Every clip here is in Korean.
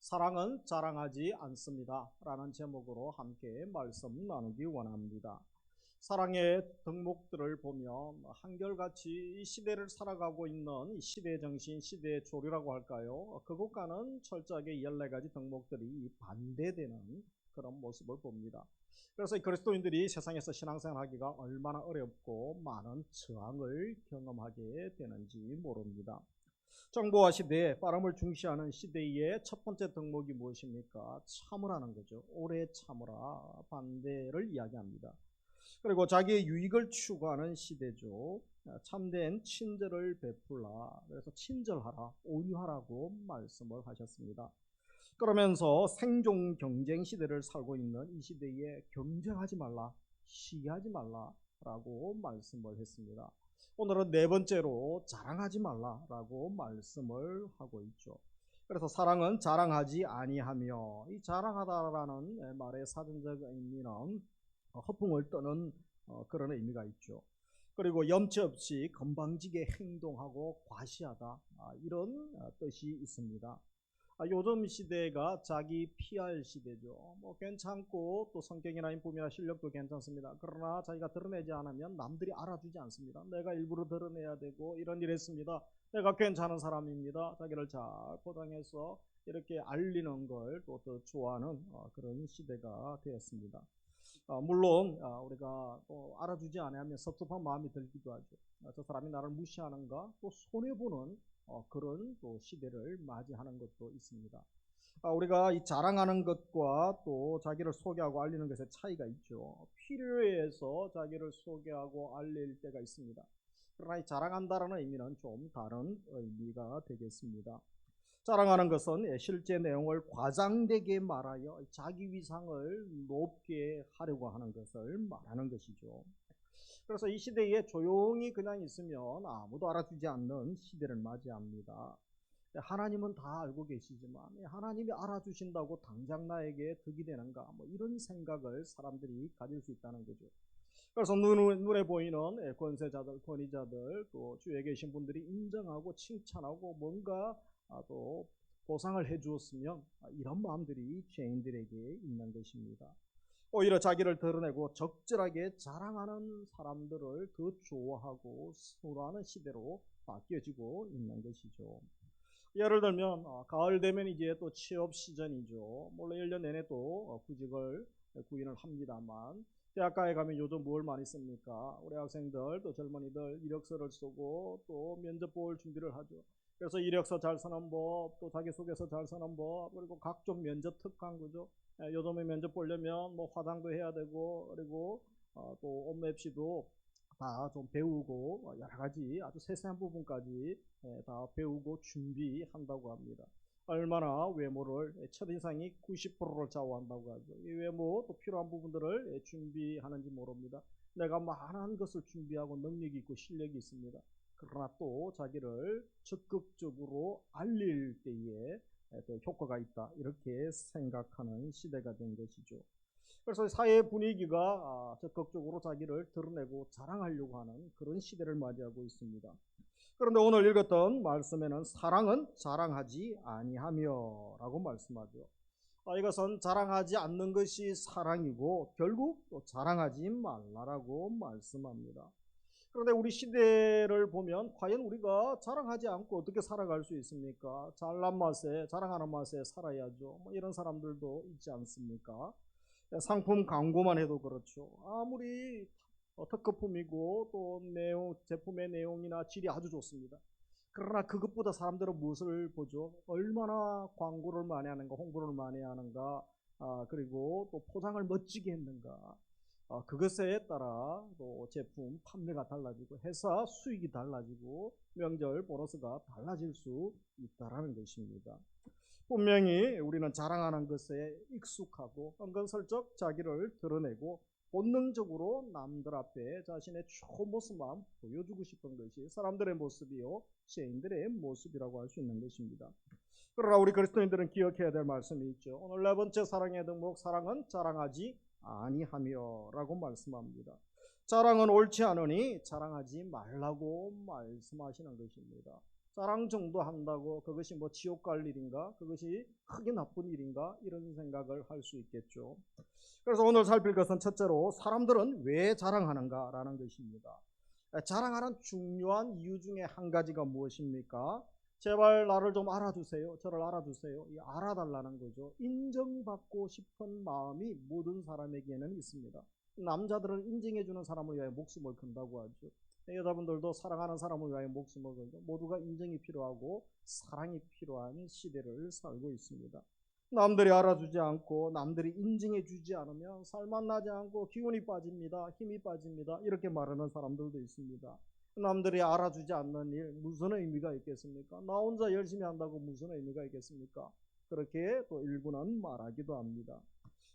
사랑은 자랑하지 않습니다. 라는 제목으로 함께 말씀 나누기 원합니다. 사랑의 덕목들을 보면 한결같이 이 시대를 살아가고 있는 시대의 정신, 시대의 조류라고 할까요? 그것과는 철저하게 14가지 덕목들이 반대되는 그런 모습을 봅니다. 그래서 그리스도인들이 세상에서 신앙생활하기가 얼마나 어렵고 많은 저항을 경험하게 되는지 모릅니다. 정보화 시대에 빠름을 중시하는 시대의 첫 번째 덕목이 무엇입니까? 참으라는 거죠. 오래 참으라, 반대를 이야기합니다. 그리고 자기의 유익을 추구하는 시대죠. 참된 친절을 베풀라, 그래서 친절하라, 온유하라고 말씀을 하셨습니다. 그러면서 생존 경쟁 시대를 살고 있는 이 시대에 경쟁하지 말라, 시기하지 말라라고 말씀을 했습니다. 오늘은 네 번째로 자랑하지 말라라고 말씀을 하고 있죠. 그래서 사랑은 자랑하지 아니하며, 이 자랑하다라는 말의 사전적 의미는 허풍을 떠는 그런 의미가 있죠. 그리고 염치 없이 건방지게 행동하고 과시하다, 이런 뜻이 있습니다. 요즘 시대가 자기 PR 시대죠. 괜찮고 또 성격이나 인품이나 실력도 괜찮습니다. 그러나 자기가 드러내지 않으면 남들이 알아주지 않습니다. 내가 일부러 드러내야 되고 이런 일 했습니다. 내가 괜찮은 사람입니다. 자기를 잘 포장해서 이렇게 알리는 걸 또 더 좋아하는 그런 시대가 되었습니다. 물론 우리가 또 알아주지 않으면 섭섭한 마음이 들기도 하죠. 저 사람이 나를 무시하는가, 또 손해보는 그런 또 시대를 맞이하는 것도 있습니다. 우리가 이 자랑하는 것과 또 자기를 소개하고 알리는 것의 차이가 있죠. 필요에 의해서 자기를 소개하고 알릴 때가 있습니다. 그러나 이 자랑한다라는 의미는 좀 다른 의미가 되겠습니다. 자랑하는 것은 실제 내용을 과장되게 말하여 자기 위상을 높게 하려고 하는 것을 말하는 것이죠. 그래서 이 시대에 조용히 그냥 있으면 아무도 알아주지 않는 시대를 맞이합니다. 하나님은 다 알고 계시지만 하나님이 알아주신다고 당장 나에게 득이 되는가, 이런 생각을 사람들이 가질 수 있다는 거죠. 그래서 눈에 보이는 권세자들, 권위자들, 또 주위에 계신 분들이 인정하고 칭찬하고 뭔가 또 보상을 해 주었으면, 이런 마음들이 죄인들에게 있는 것입니다. 오히려 자기를 드러내고 적절하게 자랑하는 사람들을 더 좋아하고 선호하는 시대로 바뀌어지고 있는 것이죠. 예를 들면 가을 되면 이제 또 취업 시즌이죠. 물론 1년 내내 또 구직을 구인을 합니다만, 대학가에 가면 요즘 뭘 많이 씁니까? 우리 학생들 또 젊은이들 이력서를 쓰고 또 면접 볼 준비를 하죠. 그래서 이력서 잘 쓰는 법, 또 자기소개서 잘 쓰는 법, 그리고 각종 면접 특강, 그죠? 요즘에 면접 보려면 화장도 해야 되고, 그리고 또 옷맵시도 다 좀 배우고, 여러 가지 아주 세세한 부분까지 다 배우고 준비한다고 합니다. 얼마나 외모를, 첫인상이 90%를 좌우한다고 하죠. 이 외모 또 필요한 부분들을 준비하는지 모릅니다. 내가 많은 것을 준비하고 능력이 있고 실력이 있습니다. 그러나 또 자기를 적극적으로 알릴 때에 또 효과가 있다, 이렇게 생각하는 시대가 된 것이죠. 그래서 사회 분위기가 적극적으로 자기를 드러내고 자랑하려고 하는 그런 시대를 맞이하고 있습니다. 그런데 오늘 읽었던 말씀에는 사랑은 자랑하지 아니하며 라고 말씀하죠. 이것은 자랑하지 않는 것이 사랑이고 결국 또 자랑하지 말라라고 말씀합니다. 그런데 우리 시대를 보면 과연 우리가 자랑하지 않고 어떻게 살아갈 수 있습니까? 잘난 맛에, 자랑하는 맛에 살아야죠. 이런 사람들도 있지 않습니까? 상품 광고만 해도 그렇죠. 아무리 특허품이고 또 제품의 내용이나 질이 아주 좋습니다. 그러나 그것보다 사람들은 무엇을 보죠? 얼마나 광고를 많이 하는가, 홍보를 많이 하는가, 그리고 또 포장을 멋지게 했는가. 그것에 따라 또 제품 판매가 달라지고 회사 수익이 달라지고 명절 보너스가 달라질 수 있다는 것입니다. 분명히 우리는 자랑하는 것에 익숙하고 은근슬쩍 자기를 드러내고 본능적으로 남들 앞에 자신의 좋은 모습만 보여주고 싶은 것이 사람들의 모습이요, 죄인들의 모습이라고 할 수 있는 것입니다. 그러나 우리 그리스도인들은 기억해야 될 말씀이 있죠. 오늘 네 번째 사랑의 덕목, 사랑은 자랑하지 아니하며 라고 말씀합니다. 자랑은 옳지 않으니 자랑하지 말라고 말씀하시는 것입니다. 자랑 정도 한다고 그것이 뭐 지옥 갈 일인가? 그것이 크게 나쁜 일인가? 이런 생각을 할 수 있겠죠. 그래서 오늘 살필 것은 첫째로 사람들은 왜 자랑하는가라는 것입니다. 자랑하는 중요한 이유 중에 한 가지가 무엇입니까? 제발 나를 좀 알아주세요. 저를 알아주세요. 이 알아달라는 거죠. 인정받고 싶은 마음이 모든 사람에게는 있습니다. 남자들은 인정해주는 사람을 위하여 목숨을 건다고 하죠. 여자분들도 사랑하는 사람을 위하여 목숨을 걸죠. 모두가 인정이 필요하고 사랑이 필요한 시대를 살고 있습니다. 남들이 알아주지 않고 남들이 인정해주지 않으면 살맛나지 않고 기운이 빠집니다. 힘이 빠집니다. 이렇게 말하는 사람들도 있습니다. 남들이 알아주지 않는 일 무슨 의미가 있겠습니까? 나 혼자 열심히 한다고 무슨 의미가 있겠습니까? 그렇게 또 일부는 말하기도 합니다.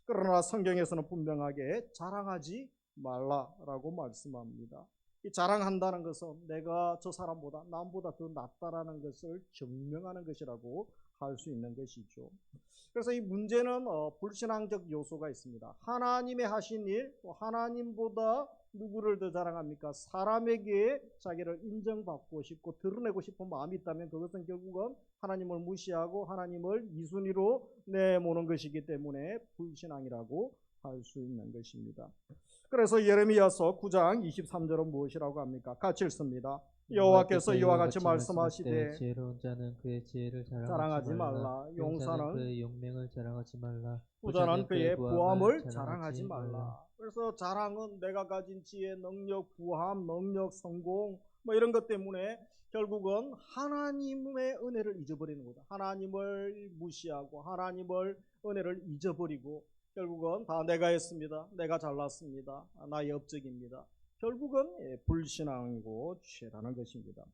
그러나 성경에서는 분명하게 자랑하지 말라라고 말씀합니다. 이 자랑한다는 것은 내가 저 사람보다 남보다 더 낫다라는 것을 증명하는 것이라고 할 수 있는 것이죠. 그래서 이 문제는 불신앙적 요소가 있습니다. 하나님의 하신 일, 또 하나님보다 누구를 더 자랑합니까? 사람에게 자기를 인정받고 싶고 드러내고 싶은 마음이 있다면 그것은 결국은 하나님을 무시하고 하나님을 이순위로 내모는 것이기 때문에 불신앙이라고 할 수 있는 것입니다. 그래서 예레미야서 9장 23절은 무엇이라고 합니까? 같이 읽습니다. 여호와께서 이와 같이 말씀하시되 지혜로운 자는 그의 지혜를 자랑하지 말라. 용사는 그의 용맹을 자랑하지 말라. 부자는 그의 부함을 자랑하지 말라. 그래서 자랑은 내가 가진 지혜, 능력, 부함, 능력, 성공 뭐 이런 것 때문에 결국은 하나님의 은혜를 잊어버리는 거다. 하나님을 무시하고 하나님을 은혜를 잊어버리고 결국은 다 내가 했습니다. 내가 잘났습니다. 나의 업적입니다. 결국은 불신앙이고 죄라는 것입니다.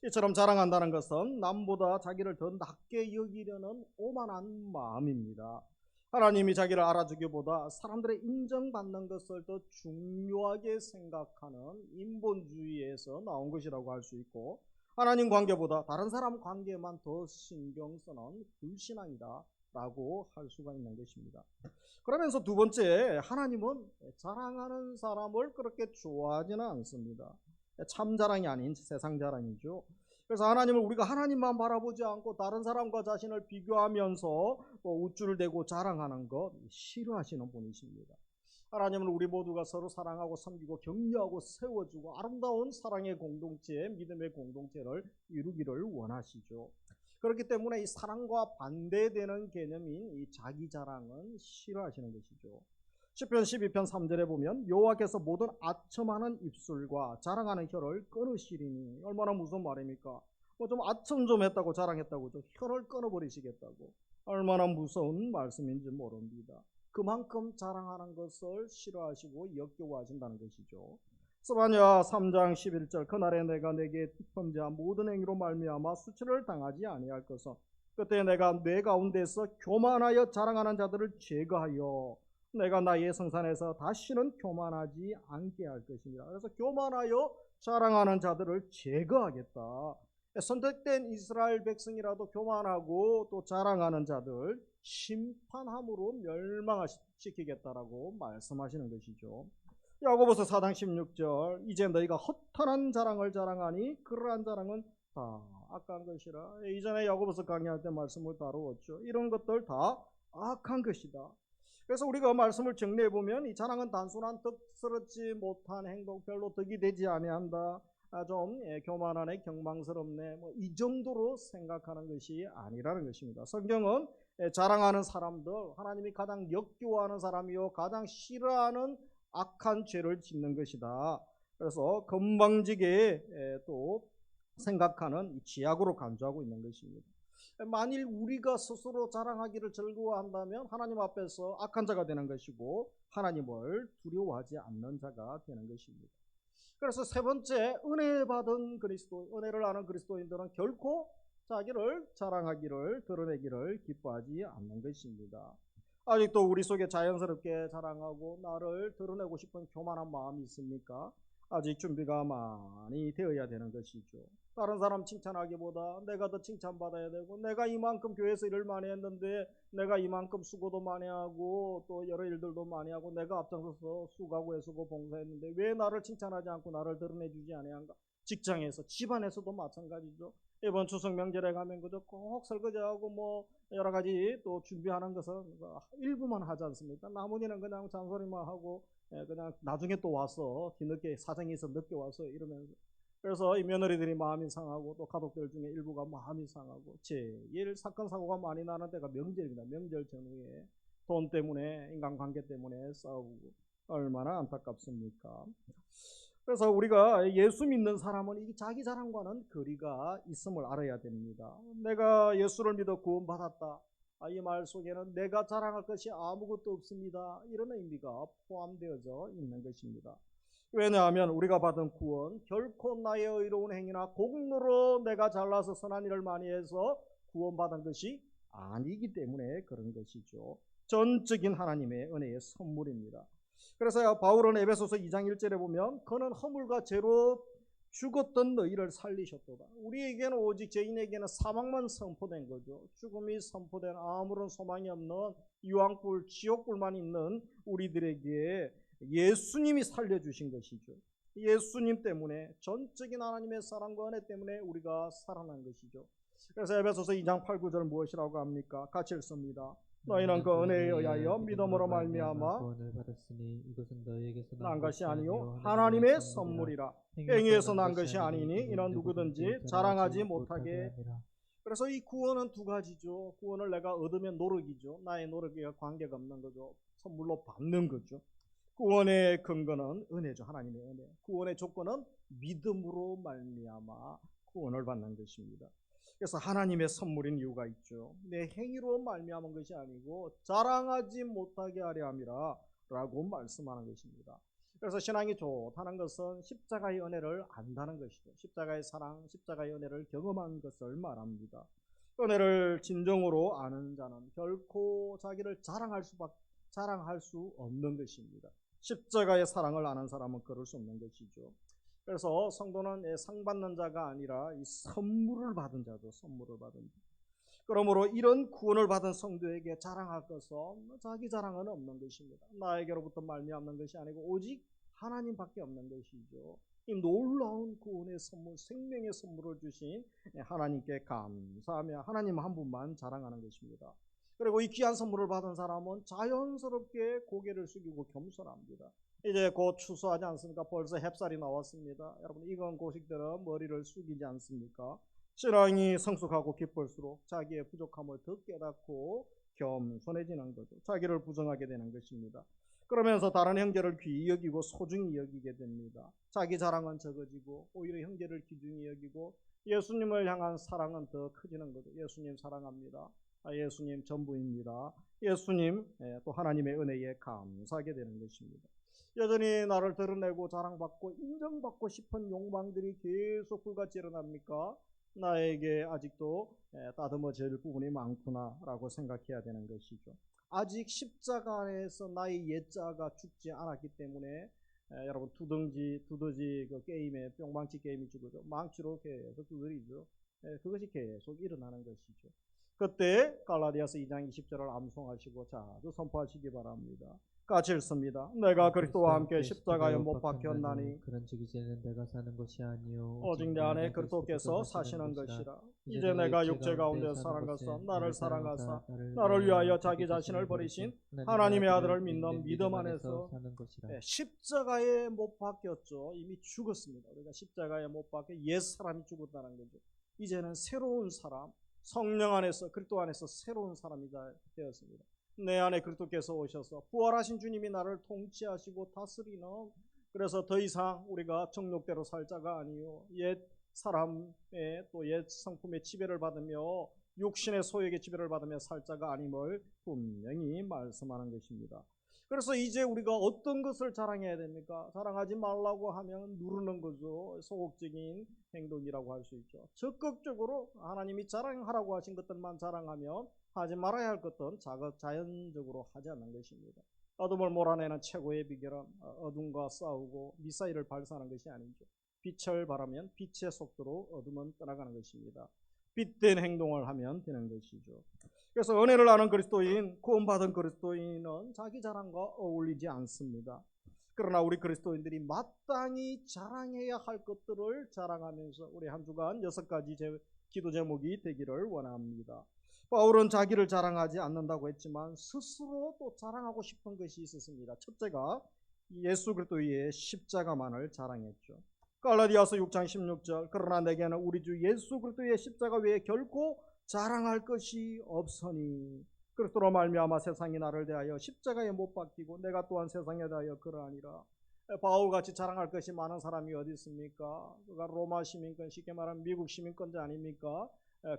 이처럼 자랑한다는 것은 남보다 자기를 더 낮게 여기려는 오만한 마음입니다. 하나님이 자기를 알아주기보다 사람들의 인정받는 것을 더 중요하게 생각하는 인본주의에서 나온 것이라고 할 수 있고, 하나님 관계보다 다른 사람 관계만 더 신경 쓰는 불신앙이다 라고 할 수가 있는 것입니다. 그러면서 두 번째, 하나님은 자랑하는 사람을 그렇게 좋아하지는 않습니다. 참 자랑이 아닌 세상 자랑이죠. 그래서 하나님을 우리가 하나님만 바라보지 않고 다른 사람과 자신을 비교하면서 우쭐을 대고 자랑하는 것 싫어하시는 분이십니다. 하나님은 우리 모두가 서로 사랑하고 섬기고 격려하고 세워주고 아름다운 사랑의 공동체, 믿음의 공동체를 이루기를 원하시죠. 그렇기 때문에 이 사랑과 반대되는 개념인 이 자기 자랑은 싫어하시는 것이죠. 시편 12편 3절에 보면 여호와께서 모든 아첨하는 입술과 자랑하는 혀를 끊으시리니, 얼마나 무서운 말입니까? 좀 아첨 좀 했다고 자랑했다고 혀를 끊어버리시겠다고, 얼마나 무서운 말씀인지 모릅니다. 그만큼 자랑하는 것을 싫어하시고 역겨워하신다는 것이죠. 스바냐 3장 11절 그날에 내가 내게 범죄한 모든 행위로 말미암아 수치를 당하지 아니할 것은 그때 내가 내 가운데서 교만하여 자랑하는 자들을 제거하여 내가 나의 성산에서 다시는 교만하지 않게 할 것입니다. 그래서 교만하여 자랑하는 자들을 제거하겠다. 선택된 이스라엘 백성이라도 교만하고 또 자랑하는 자들 심판함으로 멸망시키겠다라고 말씀하시는 것이죠. 야고보서 4장 16절 이제 너희가 허탄한 자랑을 자랑하니 그러한 자랑은 다 악한 것이라. 이전에 야고보서 강의할 때 말씀을 다루었죠. 이런 것들 다 악한 것이다. 그래서 우리가 말씀을 정리해 보면 이 자랑은 단순한 덕스럽지 못한 행동, 별로 덕이 되지 아니한다, 좀 교만하네, 경망스럽네, 이 정도로 생각하는 것이 아니라는 것입니다. 성경은 자랑하는 사람들, 하나님이 가장 역겨워하는 사람이요 가장 싫어하는 악한 죄를 짓는 것이다. 그래서 건방지게 또 생각하는 이 지약으로 간주하고 있는 것입니다. 만일 우리가 스스로 자랑하기를 즐거워한다면 하나님 앞에서 악한 자가 되는 것이고 하나님을 두려워하지 않는 자가 되는 것입니다. 그래서 세 번째, 은혜 받은 그리스도, 은혜를 아는 그리스도인들은 결코 자기를 자랑하기를, 드러내기를 기뻐하지 않는 것입니다. 아직도 우리 속에 자연스럽게 자랑하고 나를 드러내고 싶은 교만한 마음이 있습니까? 아직 준비가 많이 되어야 되는 것이죠. 다른 사람 칭찬하기보다 내가 더 칭찬받아야 되고, 내가 이만큼 교회에서 일을 많이 했는데 내가 이만큼 수고도 많이 하고 또 여러 일들도 많이 하고 내가 앞장서서 수고하고 애쓰고 봉사했는데 왜 나를 칭찬하지 않고 나를 드러내주지 아니한가? 직장에서, 집안에서도 마찬가지죠. 이번 추석 명절에 가면 그저 꼭 설거지하고 뭐 여러 가지 또 준비하는 것은 일부만 하지 않습니까? 나머지는 그냥 잔소리만 하고 그냥 나중에 또 와서 뒤늦게 사정이 있어 늦게 와서 이러면서, 그래서 이 며느리들이 마음이 상하고 또 가족들 중에 일부가 마음이 상하고 제일 사건 사고가 많이 나는 때가 명절입니다. 명절 전후에 돈 때문에, 인간관계 때문에 싸우고, 얼마나 안타깝습니까? 그래서 우리가 예수 믿는 사람은 이 자기 자랑과는 거리가 있음을 알아야 됩니다. 내가 예수를 믿어 구원받았다, 이 말 속에는 내가 자랑할 것이 아무것도 없습니다, 이런 의미가 포함되어져 있는 것입니다. 왜냐하면 우리가 받은 구원 결코 나의 의로운 행위나 공로로 내가 잘나서 선한 일을 많이 해서 구원받은 것이 아니기 때문에 그런 것이죠. 전적인 하나님의 은혜의 선물입니다. 그래서 바울은 에베소서 2장 1절에 보면 그는 허물과 죄로 죽었던 너희를 살리셨도다. 우리에게는 오직 죄인에게는 사망만 선포된 거죠. 죽음이 선포된 아무런 소망이 없는 유황불, 지옥불만 있는 우리들에게 예수님이 살려주신 것이죠. 예수님 때문에, 전적인 하나님의 사랑과 은혜 때문에 우리가 살아난 것이죠. 그래서 에베소서 2장 8, 9절 무엇이라고 합니까? 같이 읽습니다. 너희는 그 은혜에 의하여 믿음으로 말미암아 구원을 받았으니 이것은 너희에게서 난 것이 아니요 하나님의 선물이라. 행위에서 난 것이 아니니 이는 누구든지 자랑하지 못하게. 그래서 이 구원은 두 가지죠. 구원을 내가 얻으면 노력이죠. 나의 노력과 관계가 없는 거죠. 선물로 받는 거죠. 구원의 근거는 은혜죠. 하나님의 은혜. 구원의 조건은 믿음으로 말미암아 구원을 받는 것입니다. 그래서 하나님의 선물인 이유가 있죠. 내 행위로 말미암은 것이 아니고 자랑하지 못하게 하려 함이라 라고 말씀하는 것입니다. 그래서 신앙이 좋다는 것은 십자가의 은혜를 안다는 것이죠. 십자가의 사랑, 십자가의 은혜를 경험한 것을 말합니다. 은혜를 진정으로 아는 자는 결코 자기를 자랑할 수 없는 것입니다. 십자가의 사랑을 아는 사람은 그럴 수 없는 것이죠. 그래서 성도는 상 받는 자가 아니라 이 선물을 받은 자죠. 선물을 받은 자. 그러므로 이런 구원을 받은 성도에게 자랑할 것은 자기 자랑은 없는 것입니다. 나에게로부터 말미암는 것이 아니고 오직 하나님밖에 없는 것이죠. 이 놀라운 구원의 선물, 생명의 선물을 주신 하나님께 감사하며 하나님 한 분만 자랑하는 것입니다. 그리고 이 귀한 선물을 받은 사람은 자연스럽게 고개를 숙이고 겸손합니다. 이제 곧 추수하지 않습니까? 벌써 햅쌀이 나왔습니다. 여러분, 익은 고식들은 머리를 숙이지 않습니까? 신앙이 성숙하고 기쁠수록 자기의 부족함을 더 깨닫고 겸손해지는 거죠. 자기를 부정하게 되는 것입니다. 그러면서 다른 형제를 귀히 여기고 소중히 여기게 됩니다. 자기 자랑은 적어지고 오히려 형제를 귀중히 여기고 예수님을 향한 사랑은 더 커지는 거죠. 예수님 사랑합니다. 예수님 전부입니다. 예수님, 또 하나님의 은혜에 감사하게 되는 것입니다. 여전히 나를 드러내고 자랑받고 인정받고 싶은 욕망들이 계속 불같이 일어납니까? 나에게 아직도 다듬어질 부분이 많구나 라고 생각해야 되는 것이죠. 아직 십자가 안에서 나의 옛자가 죽지 않았기 때문에 여러분 두더지 그 게임에 뿅망치 게임이 죽어죠. 망치로 계속 두드리죠. 그것이 계속 일어나는 것이죠. 그때 갈라디아서 2장 20절을 암송하시고 자주 선포하시기 바랍니다. 같이 읽습니다. 내가 그리스도와 함께 십자가에 못 박혔나니 그런즉 이제는 내가 사는 것이 아니요 오직 내 안에 그리스도께서 사시는 것이라. 이제 내가 육체 가운데 사는 것은 나를 사랑하사 나를 위하여 자기 자신을 버리신 하나님의 아들을 믿는 믿음 안에서 사는 것이라. 십자가에 못 박혔죠. 이미 죽었습니다. 우리가 십자가에 못 박혀 옛 사람이 죽었다는 거죠. 이제는 새로운 사람, 성령 안에서 그리스도 안에서 새로운 사람이 되었습니다. 내 안에 그리스도께서 오셔서 부활하신 주님이 나를 통치하시고 다스리는, 그래서 더 이상 우리가 정욕대로 살 자가 아니요 옛 사람의 또 옛 성품의 지배를 받으며 육신의 소욕의 지배를 받으며 살 자가 아님을 분명히 말씀하는 것입니다. 그래서 이제 우리가 어떤 것을 자랑해야 됩니까? 자랑하지 말라고 하면 누르는 거죠. 소극적인 행동이라고 할 수 있죠. 적극적으로 하나님이 자랑하라고 하신 것들만 자랑하면 하지 말아야 할 것들은 자연적으로 하지 않는 것입니다. 어둠을 몰아내는 최고의 비결은 어둠과 싸우고 미사일을 발사하는 것이 아니죠. 빛을 발하면 빛의 속도로 어둠은 떠나가는 것입니다. 빛된 행동을 하면 되는 것이죠. 그래서 은혜를 아는 그리스도인, 구원받은 그리스도인은 자기 자랑과 어울리지 않습니다. 그러나 우리 그리스도인들이 마땅히 자랑해야 할 것들을 자랑하면서 우리 한 주간 6가지 기도 제목이 되기를 원합니다. 바울은 자기를 자랑하지 않는다고 했지만 스스로 또 자랑하고 싶은 것이 있었습니다. 첫째가 예수 그리스도의 십자가만을 자랑했죠. 갈라디아서 6장 16절 그러나 내게는 우리 주 예수 그리스도의 십자가 외에 결코 자랑할 것이 없으니 그리스도로 말미암아 세상이 나를 대하여 십자가에 못 박히고 내가 또한 세상에 대하여 그러하니라. 바울같이 자랑할 것이 많은 사람이 어디 있습니까? 그가 로마 시민권, 쉽게 말하면 미국 시민권자 아닙니까?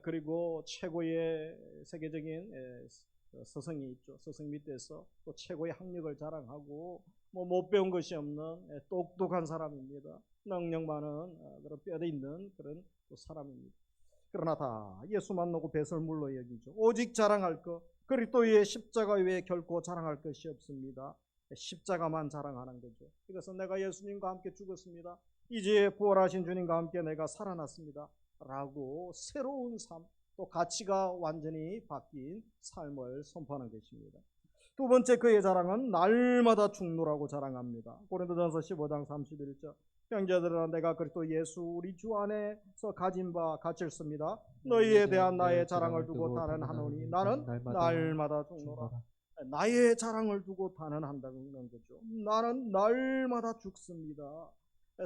그리고 최고의 세계적인 스승이 있죠. 스승 밑에서 또 최고의 학력을 자랑하고 뭐 못 배운 것이 없는 똑똑한 사람입니다. 능력 많은 그런 뼈대 있는 그런 사람입니다. 그러나 다 예수만 놓고 배설물로 여기죠. 오직 자랑할 것 그리스도의 십자가 외에 결코 자랑할 것이 없습니다. 십자가만 자랑하는 거죠. 이것은 내가 예수님과 함께 죽었습니다. 이제 부활하신 주님과 함께 내가 살아났습니다. 라고 새로운 삶, 또 가치가 완전히 바뀐 삶을 선포하는 것입니다. 두 번째 그의 자랑은 날마다 죽노라고 자랑합니다. 고린도전서 15장 31절 형제들아 내가 그리스도 예수 우리 주 안에서 가진 바 가졌습니다. 너희에 대한 나의 자랑을 두고 단언하노니 나는 날마다 죽노라. 나의 자랑을 두고 단언한다는 거죠. 나는 날마다 죽습니다.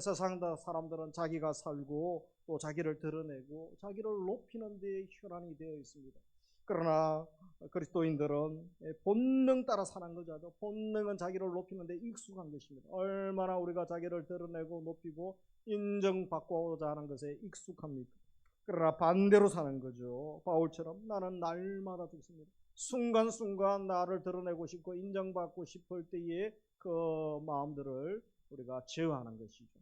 세상 사람들은 자기가 살고 또 자기를 드러내고 자기를 높이는 데 혈안이 되어 있습니다. 그러나 그리스도인들은 본능 따라 사는 거죠. 본능은 자기를 높이는 데 익숙한 것입니다. 얼마나 우리가 자기를 드러내고 높이고 인정받고자 하는 것에 익숙합니까? 그러나 반대로 사는 거죠. 바울처럼 나는 날마다 죽습니다. 순간순간 나를 드러내고 싶고 인정받고 싶을 때의 그 마음들을 우리가 제어하는 것이죠.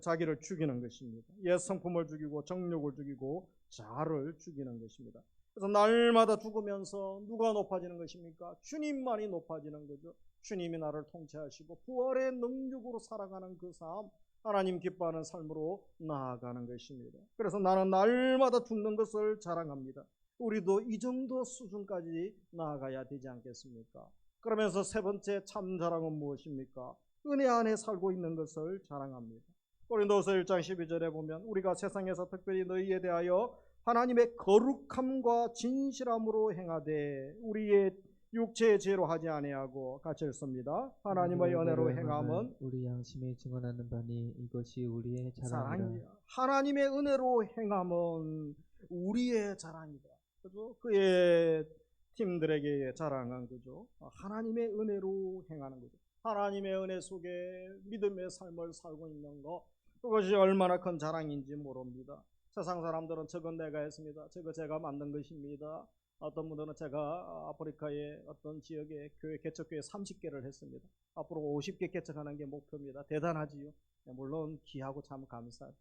자기를 죽이는 것입니다. 옛 성품을 죽이고 정욕을 죽이고 자아를 죽이는 것입니다. 그래서 날마다 죽으면서 누가 높아지는 것입니까? 주님만이 높아지는 거죠. 주님이 나를 통치하시고 부활의 능력으로 살아가는 그 삶, 하나님 기뻐하는 삶으로 나아가는 것입니다. 그래서 나는 날마다 죽는 것을 자랑합니다. 우리도 이 정도 수준까지 나아가야 되지 않겠습니까? 그러면서 세 번째 참 자랑은 무엇입니까? 은혜 안에 살고 있는 것을 자랑합니다. 고린도서 1장 12절에 보면 우리가 세상에서 특별히 너희에 대하여 하나님의 거룩함과 진실함으로 행하되 우리의 육체의 죄로 하지 아니하고 같이 읽습니다. 하나님의 은혜로 행함은 우리 양심이 증언하는 바니 이것이 우리의 자랑이라. 자랑이야. 하나님의 은혜로 행함은 우리의 자랑이다. 그죠? 그의 팀들에게 자랑한 거죠. 하나님의 은혜로 행하는 거죠. 하나님의 은혜 속에 믿음의 삶을 살고 있는 것, 그것이 얼마나 큰 자랑인지 모릅니다. 세상 사람들은 저건 내가 했습니다. 저거 제가 만든 것입니다. 어떤 분들은 제가 아프리카의 어떤 지역에 교회 개척교회 30개를 했습니다. 앞으로 50개 개척하는 게 목표입니다. 대단하지요. 물론 귀하고 참 감사해요.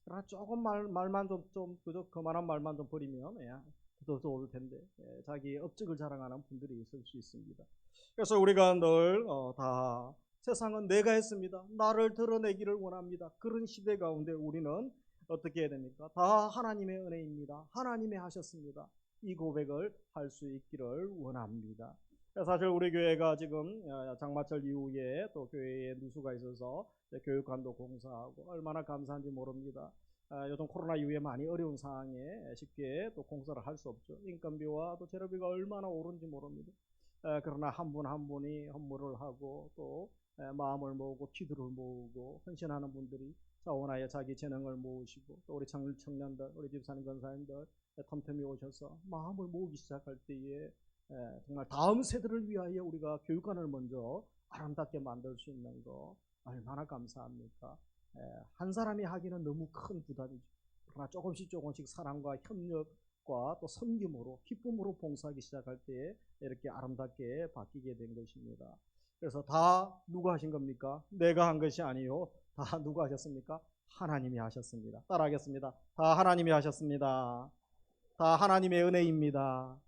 그러나 조금 말만 좀 그저 그만한 말만 좀 버리면 더 좋을 텐데 자기 업적을 자랑하는 분들이 있을 수 있습니다. 그래서 우리가 늘 다 세상은 내가 했습니다. 나를 드러내기를 원합니다. 그런 시대 가운데 우리는 어떻게 해야 됩니까? 다 하나님의 은혜입니다. 하나님이 하셨습니다. 이 고백을 할 수 있기를 원합니다. 사실 우리 교회가 지금 장마철 이후에 또 교회에 누수가 있어서 교육관도 공사하고 얼마나 감사한지 모릅니다. 요즘 코로나 이후에 많이 어려운 상황에 쉽게 또 공사를 할 수 없죠. 인건비와 또 재료비가 얼마나 오른지 모릅니다. 그러나 한 분 한 분이 헌물을 하고 또 마음을 모으고 기도를 모으고 헌신하는 분들이 자원하여 자기 재능을 모으시고 또 우리 청년들, 우리 집사님 권사님들 틈틈이 오셔서 마음을 모으기 시작할 때에 정말 다음 세대를 위하여 우리가 교육관을 먼저 아름답게 만들 수 있는 거 얼마나 감사합니까? 한 사람이 하기는 너무 큰 부담이죠. 그러나 조금씩 사랑과 협력과 또 섬김으로 기쁨으로 봉사하기 시작할 때에 이렇게 아름답게 바뀌게 된 것입니다. 그래서 다 누가 하신 겁니까? 내가 한 것이 아니요. 다 누가 하셨습니까? 하나님이 하셨습니다. 따라하겠습니다. 다 하나님이 하셨습니다. 다 하나님의 은혜입니다.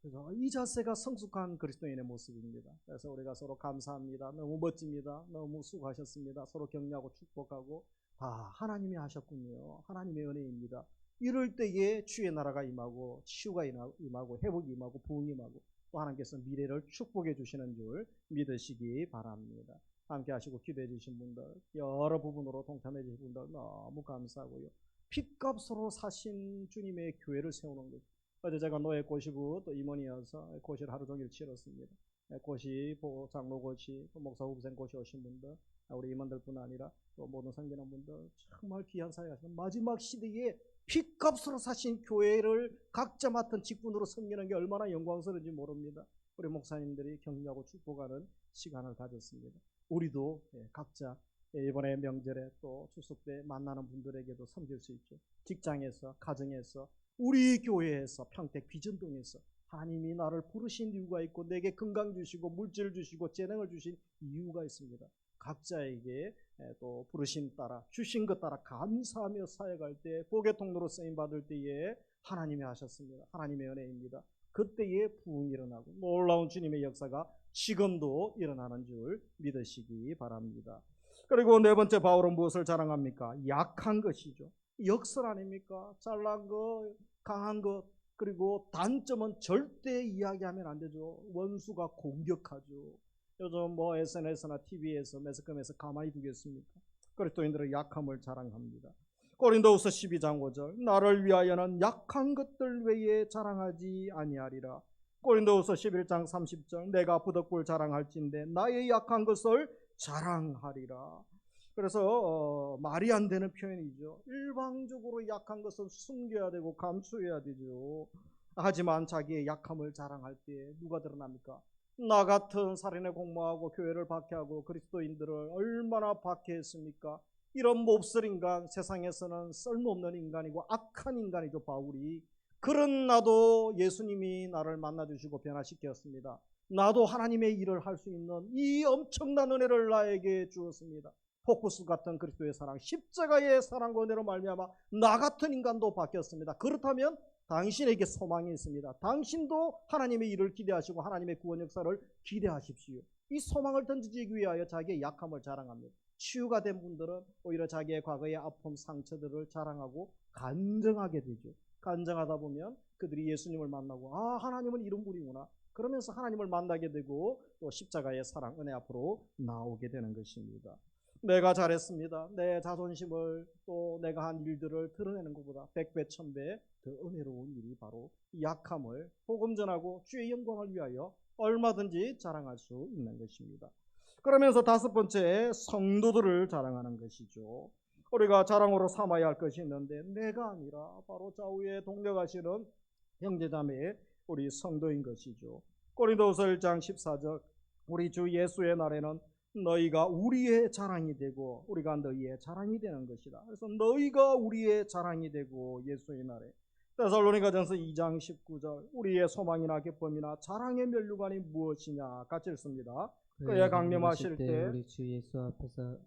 그래서 이 자세가 성숙한 그리스도인의 모습입니다. 그래서 우리가 서로 감사합니다. 너무 멋집니다. 너무 수고하셨습니다. 서로 격려하고 축복하고 다 하나님이 하셨군요. 하나님의 은혜입니다. 이럴 때에 주의 나라가 임하고 치유가 임하고 회복이 임하고 부흥이 임하고 또 하나님께서 미래를 축복해 주시는 줄 믿으시기 바랍니다. 함께 하시고 기도해 주신 분들, 여러 부분으로 동참해 주신 분들 너무 감사하고요. 핏값으로 사신 주님의 교회를 세우는 거죠. 어제 제가 노예 꼬시고 또 임원이어서 고시를 하루 종일 치렀습니다. 고시, 장로고시, 목사 후보생 고시 오신 분들, 우리 임원들뿐 아니라 또 모든 성전원 분들 정말 귀한 사회 하시는 마지막 시대에 핏값으로 사신 교회를 각자 맡은 직분으로 섬기는 게 얼마나 영광스러운지 모릅니다. 우리 목사님들이 격려하고 축복하는 시간을 가졌습니다. 우리도 각자 이번에 명절에 또 추석 때 만나는 분들에게도 섬길 수 있죠. 직장에서, 가정에서, 우리 교회에서, 평택 비전동에서 하나님이 나를 부르신 이유가 있고 내게 건강 주시고 물질 주시고 재능을 주신 이유가 있습니다. 각자에게 또 부르심 따라 주신 것 따라 감사하며 사역할 때 복의 통로로 쓰임 받을 때에 하나님이 하셨습니다. 하나님의 은혜입니다. 그때에 부흥이 일어나고 놀라운 주님의 역사가 지금도 일어나는 줄 믿으시기 바랍니다. 그리고 네 번째 바울은 무엇을 자랑합니까? 약한 것이죠. 역설 아닙니까? 잘난 것, 강한 것, 그리고 단점은 절대 이야기하면 안 되죠. 원수가 공격하죠. 요즘 뭐 SNS나 TV에서 매스컴에서 가만히 두겠습니까? 그리스도인들의 약함을 자랑합니다. 고린도후서 12장 5절 나를 위하여는 약한 것들 외에 자랑하지 아니하리라. 고린도후서 11장 30절 내가 부덕불 자랑할진대 나의 약한 것을 자랑하리라. 그래서 말이 안 되는 표현이죠. 일방적으로 약한 것은 숨겨야 되고 감추어야 되죠. 하지만 자기의 약함을 자랑할 때 누가 드러납니까? 나 같은 살인에 공모하고 교회를 박해하고 그리스도인들을 얼마나 박해했습니까? 이런 몹쓸 인간, 세상에서는 쓸모없는 인간이고 악한 인간이죠, 바울이. 그런 나도 예수님이 나를 만나주시고 변화시켰습니다. 나도 하나님의 일을 할 수 있는 이 엄청난 은혜를 나에게 주었습니다. 포커스 같은 그리스도의 사랑, 십자가의 사랑과 은혜로 말미암아 나 같은 인간도 바뀌었습니다. 그렇다면 당신에게 소망이 있습니다. 당신도 하나님의 일을 기대하시고 하나님의 구원 역사를 기대하십시오. 이 소망을 던지기 위하여 자기의 약함을 자랑합니다. 치유가 된 분들은 오히려 자기의 과거의 아픔, 상처들을 자랑하고 간증하게 되죠. 간증하다 보면 그들이 예수님을 만나고 하나님은 이런 분이구나. 그러면서 하나님을 만나게 되고 또 십자가의 사랑, 은혜 앞으로 나오게 되는 것입니다. 내가 잘했습니다. 내 자존심을 또 내가 한 일들을 드러내는 것보다 100배, 1000배 더 은혜로운 일이 바로 약함을 복음 전하고 주의 영광을 위하여 얼마든지 자랑할 수 있는 것입니다. 그러면서 다섯 번째, 성도들을 자랑하는 것이죠. 우리가 자랑으로 삼아야 할 것이 있는데 내가 아니라 바로 좌우에 동력하시는 형제자매 우리 성도인 것이죠. 고린도후서 1장 14절 우리 주 예수의 날에는 너희가 우리의 자랑이 되고 우리가 너희의 자랑이 되는 것이다. 그래서 너희가 우리의 자랑이 되고 예수의 날에 데살로니가전서 2장 19절 우리의 소망이나 기쁨이나 자랑의 면류관이 무엇이냐 같이 읽습니다. 그의 강림하실 때 우리 주 예수 앞에서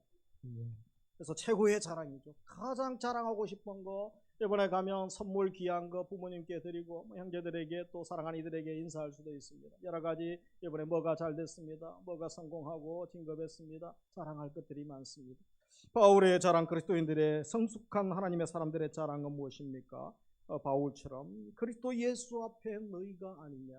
그래서 최고의 자랑이죠. 가장 자랑하고 싶은 거 이번에 가면 선물 귀한 거 부모님께 드리고 형제들에게 또 사랑하는 이들에게 인사할 수도 있습니다. 여러 가지 이번에 뭐가 잘 됐습니다. 뭐가 성공하고 진급했습니다. 자랑할 것들이 많습니다. 바울의 자랑, 그리스도인들의 성숙한 하나님의 사람들의 자랑은 무엇입니까? 바울처럼 그리스도 예수 앞에 너희가 아니냐.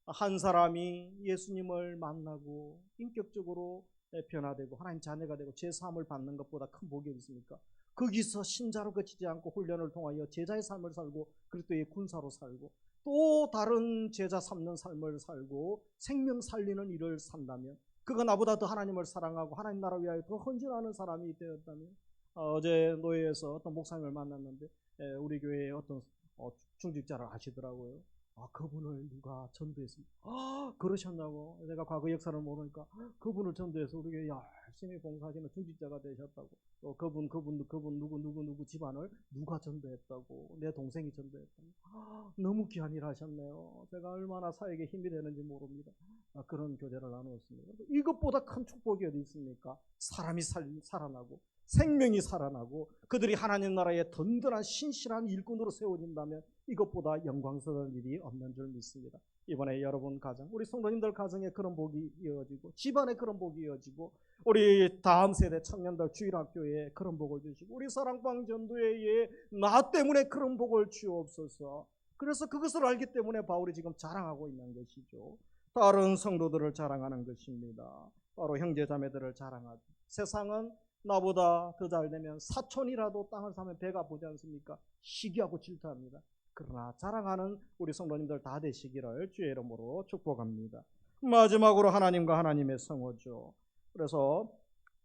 한 사람이 예수님을 만나고 인격적으로 변화되고 하나님 자녀가 되고 제사함을 받는 것보다 큰 복이 있습니까? 거기서 신자로 그치지 않고 훈련을 통하여 제자의 삶을 살고 그리스도의 군사로 살고 또 다른 제자 삼는 삶을 살고 생명 살리는 일을 산다면 그가 나보다 더 하나님을 사랑하고 하나님 나라 위하여 더 헌신하는 사람이 되었다면 어제 노예에서 어떤 목사님을 만났는데 우리 교회에 어떤 중직자를 아시더라고요. 그분을 누가 전도했습니다. 그러셨냐고. 내가 과거 역사를 모르니까 그분을 전도해서 우리 교회 열심히 봉사하시는 중직자가 되셨다고. 또 그분 누구 집안을 누가 전도했다고. 내 동생이 전도했다고. 너무 귀한 일 하셨네요. 제가 얼마나 사역에 힘이 되는지 모릅니다. 그런 교제를 나누었습니다. 이것보다 큰 축복이 어디 있습니까? 사람이 살아나고 생명이 살아나고 그들이 하나님 나라의 든든한 신실한 일꾼으로 세워진다면 이것보다 영광스러운 일이 없는 줄 믿습니다. 이번에 여러분 가정, 우리 성도님들 가정에 그런 복이 이어지고 집안에 그런 복이 이어지고 우리 다음 세대 청년들 주일학교에 그런 복을 주시고 우리 사랑방 전도회에 나 때문에 그런 복을 주옵소서. 그래서 그것을 알기 때문에 바울이 지금 자랑하고 있는 것이죠. 다른 성도들을 자랑하는 것입니다. 바로 형제자매들을 자랑하죠. 세상은 나보다 더 잘 되면 사촌이라도 땅을 사면 배가 보지 않습니까? 시기하고 질투합니다. 그러나 자랑하는 우리 성도님들 다 되시기를 주의 이름으로 축복합니다. 마지막으로 하나님과 하나님의 성호죠. 그래서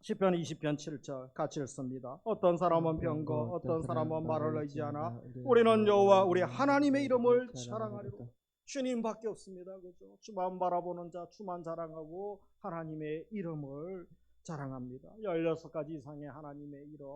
시편 20편 7절 같이 읽습니다. 어떤 사람은 병거, 어떤 사람은 말을 의지하나 우리는 여호와 우리 하나님의 이름을 자랑하리라. 주님밖에 없습니다. 그죠? 주만 바라보는 자, 주만 자랑하고 하나님의 이름을 자랑합니다. 16가지 이상의 하나님의 이름,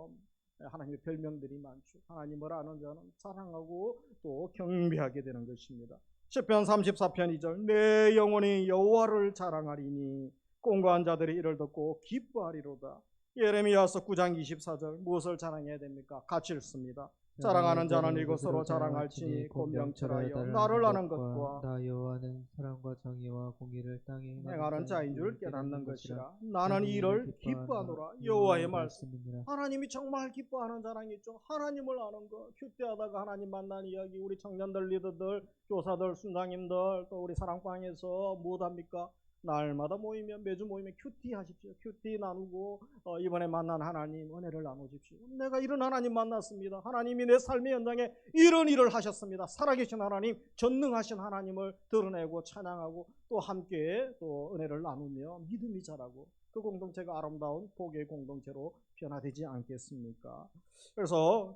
하나님의 별명들이 많죠. 하나님을 아는 자는 자랑하고 또 경배하게 되는 것입니다. 시편 34편 2절 내 영혼이 여호와를 자랑하리니 꽁고한 자들이 이를 듣고 기뻐하리로다. 예레미야서 9장 24절 무엇을 자랑해야 됩니까? 같이 읽습니다. 자랑하는 자는 이것으로 자랑할지니 곧 명철하여 나를 아는 것과 나 여호와는 사랑과 정의와 공의를 땅에 행하는 자인 줄 깨닫는 것이라. 나는 이 일을 기뻐하노라. 여호와의 말씀. 하나님이 정말 기뻐하는 자랑이 있죠. 하나님을 아는 것. 큐티하다가 하나님 만난 이야기. 우리 청년들, 리더들, 교사들, 순장님들, 또 우리 사랑방에서 무엇합니까? 날마다 모이면, 매주 모이면 큐티 하십시오. 큐티 나누고 이번에 만난 하나님 은혜를 나누십시오. 내가 이런 하나님 만났습니다. 하나님이 내 삶의 현장에 이런 일을 하셨습니다. 살아계신 하나님, 전능하신 하나님을 드러내고 찬양하고 또 함께 또 은혜를 나누며 믿음이 자라고 그 공동체가 아름다운 복의 공동체로 변화되지 않겠습니까? 그래서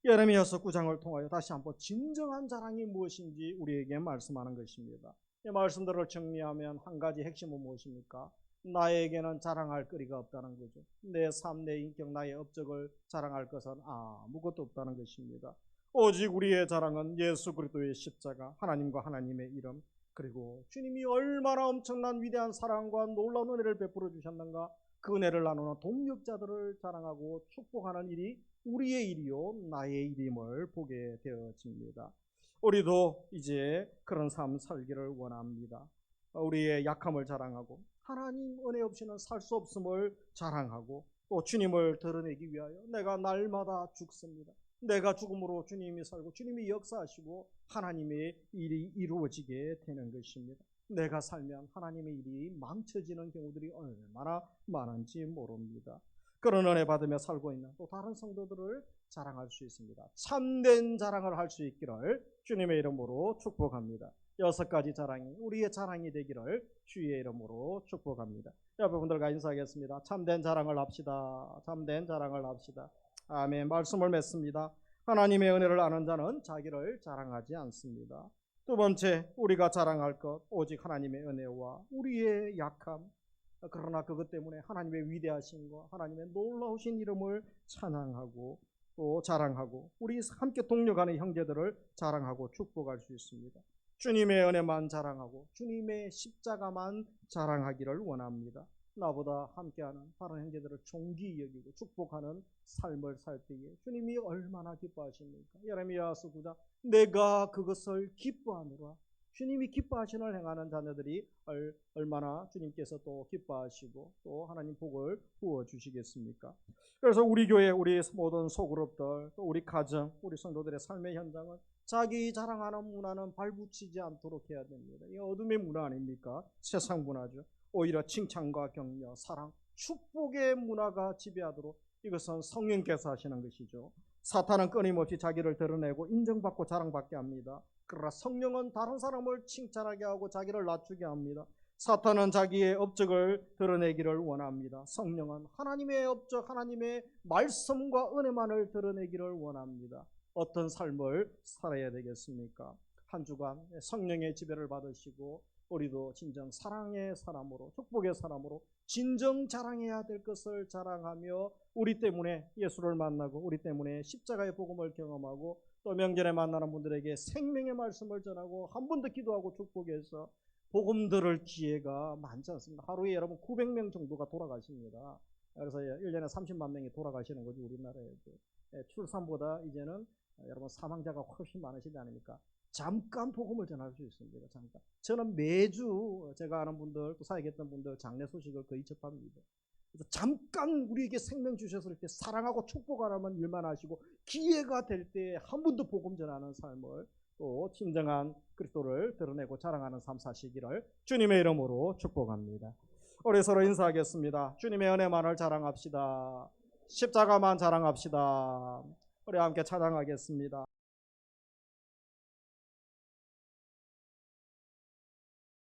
예레미야서 9장을 통하여 다시 한번 진정한 자랑이 무엇인지 우리에게 말씀하는 것입니다. 이 말씀들을 정리하면 한 가지 핵심은 무엇입니까? 나에게는 자랑할 거리가 없다는 거죠. 내 삶, 내 인격, 나의 업적을 자랑할 것은 아무것도 없다는 것입니다. 오직 우리의 자랑은 예수 그리스도의 십자가, 하나님과 하나님의 이름, 그리고 주님이 얼마나 엄청난 위대한 사랑과 놀라운 은혜를 베풀어 주셨는가, 그 은혜를 나누는 동역자들을 자랑하고 축복하는 일이 우리의 일이요 나의 일임을 보게 되어집니다. 우리도 이제 그런 삶 살기를 원합니다. 우리의 약함을 자랑하고 하나님 은혜 없이는 살 수 없음을 자랑하고 또 주님을 드러내기 위하여 내가 날마다 죽습니다. 내가 죽음으로 주님이 살고 주님이 역사하시고 하나님의 일이 이루어지게 되는 것입니다. 내가 살면 하나님의 일이 망쳐지는 경우들이 얼마나 많은지 모릅니다. 그런 은혜 받으며 살고 있는 또 다른 성도들을 자랑할 수 있습니다. 참된 자랑을 할 수 있기를 주님의 이름으로 축복합니다. 6가지 자랑이 우리의 자랑이 되기를 주의 이름으로 축복합니다. 여러분들과 인사하겠습니다. 참된 자랑을 합시다. 참된 자랑을 합시다. 아멘. 말씀을 맺습니다. 하나님의 은혜를 아는 자는 자기를 자랑하지 않습니다. 두 번째, 우리가 자랑할 것 오직 하나님의 은혜와 우리의 약함, 그러나 그것 때문에 하나님의 위대하심과 하나님의 놀라우신 이름을 찬양하고 또 자랑하고 우리 함께 동력하는 형제들을 자랑하고 축복할 수 있습니다. 주님의 은혜만 자랑하고 주님의 십자가만 자랑하기를 원합니다. 나보다 함께하는 다른 형제들을 존귀히 여기고 축복하는 삶을 살 때에 주님이 얼마나 기뻐하십니까? 예레미야서 9장 내가 그것을 기뻐하노라. 주님이 기뻐하시는 행하는 자녀들이 얼마나 주님께서 또 기뻐하시고 또 하나님 복을 부어주시겠습니까? 그래서 우리 교회, 우리 모든 소그룹들, 또 우리 가정, 우리 성도들의 삶의 현장은 자기 자랑하는 문화는 발붙이지 않도록 해야 됩니다. 이 어둠의 문화 아닙니까? 세상 문화죠. 오히려 칭찬과 격려, 사랑, 축복의 문화가 지배하도록 이것은 성령께서 하시는 것이죠. 사탄은 끊임없이 자기를 드러내고 인정받고 자랑받게 합니다. 그러나 성령은 다른 사람을 칭찬하게 하고 자기를 낮추게 합니다. 사탄은 자기의 업적을 드러내기를 원합니다. 성령은 하나님의 업적, 하나님의 말씀과 은혜만을 드러내기를 원합니다. 어떤 삶을 살아야 되겠습니까? 한 주간 성령의 지배를 받으시고 우리도 진정 사랑의 사람으로, 축복의 사람으로 진정 자랑해야 될 것을 자랑하며 우리 때문에 예수를 만나고 우리 때문에 십자가의 복음을 경험하고 또 명절에 만나는 분들에게 생명의 말씀을 전하고 한 번 더 기도하고 축복해서 복음 들을 기회가 많지 않습니다. 하루에 여러분 900명 정도가 돌아가십니다. 그래서 1년에 30만 명이 돌아가시는 거죠, 우리나라에도. 출산보다 이제는 여러분 사망자가 훨씬 많으시지 않습니까? 잠깐 복음을 전할 수 있습니다. 잠깐. 저는 매주 제가 아는 분들, 또 사역했던 분들 장례 소식을 거의 접합니다. 그래서 잠깐 우리에게 생명 주셨을 때 사랑하고 축복하라면 일만 하시고 기회가 될 때 한 번 더 복음 전하는 삶을 또 진정한 그리스도를 드러내고 자랑하는 삶 사시기를 주님의 이름으로 축복합니다. 우리 서로 인사하겠습니다. 주님의 은혜만을 자랑합시다. 십자가만 자랑합시다. 우리 함께 찬양하겠습니다.